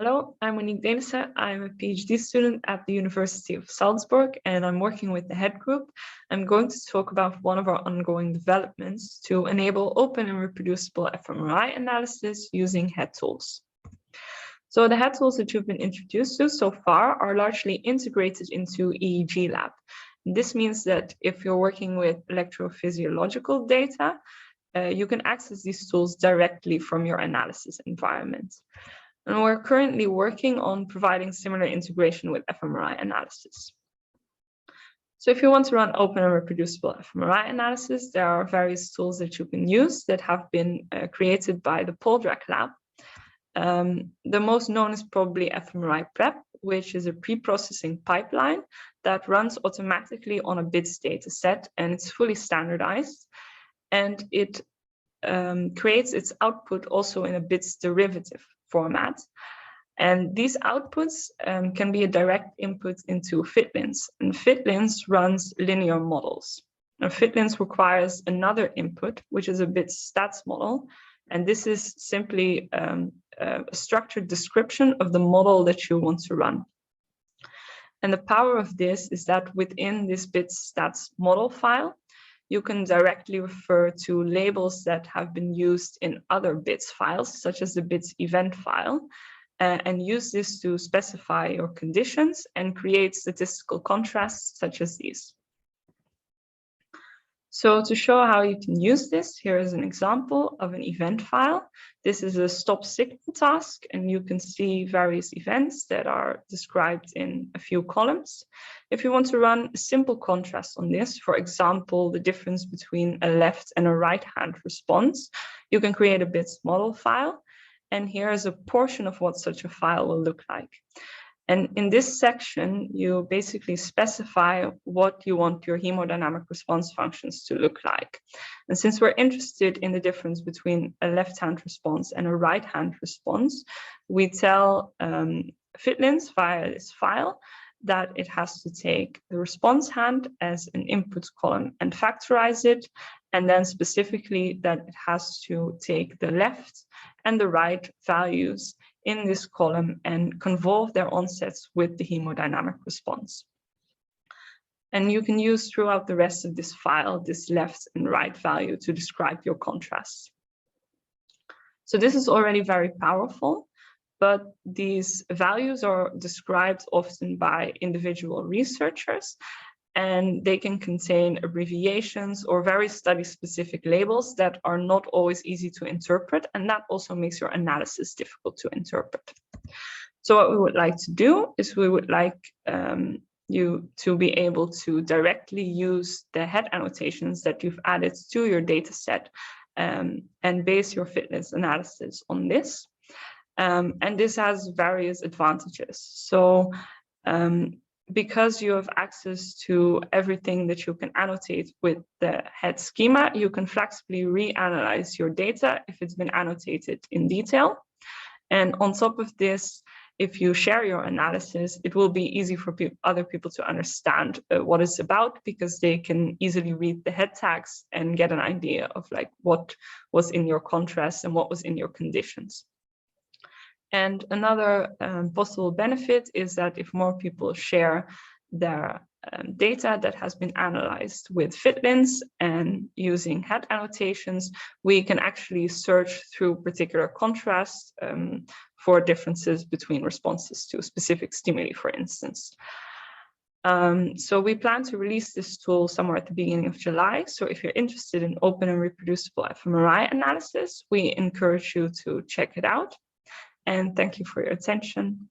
Hello, I'm Monique Denissen. I'm a PhD student at the University of Salzburg, and I'm working with the HED group. I'm going to talk about one of our ongoing developments to enable open and reproducible fMRI analysis using HED tools. So the HED tools that you've been introduced to so far are largely integrated into EEG lab. This means that if you're working with electrophysiological data, you can access these tools directly from your analysis environment. And we're currently working on providing similar integration with fMRI analysis. So if you want to run open and reproducible fMRI analysis, there are various tools that you can use that have been created by the Poldrack lab. The most known is probably fMRI Prep, which is a pre-processing pipeline that runs automatically on a bits data set, and it's fully standardized. And it creates its output also in a bits derivative format. And these outputs can be a direct input into FitLins. And FitLins runs linear models. Now, FitLins requires another input, which is a bits stats model. And this is simply a structured description of the model that you want to run. And the power of this is that within this bits stats model file, you can directly refer to labels that have been used in other bits files, such as the bits event file, and use this to specify your conditions and create statistical contrasts such as these. So to show how you can use this, here is an example of an event file. This is a stop signal task, and you can see various events that are described in a few columns. If you want to run a simple contrast on this, for example, the difference between a left and a right hand response, you can create a bits model file. And here is a portion of what such a file will look like. And in this section, you basically specify what you want your hemodynamic response functions to look like. And since we're interested in the difference between a left-hand response and a right-hand response, we tell FitLins via this file that it has to take the response hand as an input column and factorize it, and then specifically that it has to take the left and the right values in this column and convolve their onsets with the hemodynamic response. And you can use throughout the rest of this file, this left and right value to describe your contrasts. So this is already very powerful, but these values are described often by individual researchers, and they can contain abbreviations or very study-specific labels that are not always easy to interpret, and that also makes your analysis difficult to interpret. So what we would like to do is we would like you to be able to directly use the HED annotations that you've added to your data set and base your fitness analysis on this. And this has various advantages. So because you have access to everything that you can annotate with the HED schema, you can flexibly reanalyze your data if it's been annotated in detail. And on top of this, if you share your analysis, it will be easy for other people to understand what it's about, because they can easily read the HED tags and get an idea of like what was in your contrast and what was in your conditions. And another possible benefit is that if more people share their data that has been analyzed with FitLins and using HED annotations, we can actually search through particular contrasts for differences between responses to specific stimuli, for instance. So we plan to release this tool somewhere at the beginning of July. So if you're interested in open and reproducible fMRI analysis, we encourage you to check it out. And thank you for your attention.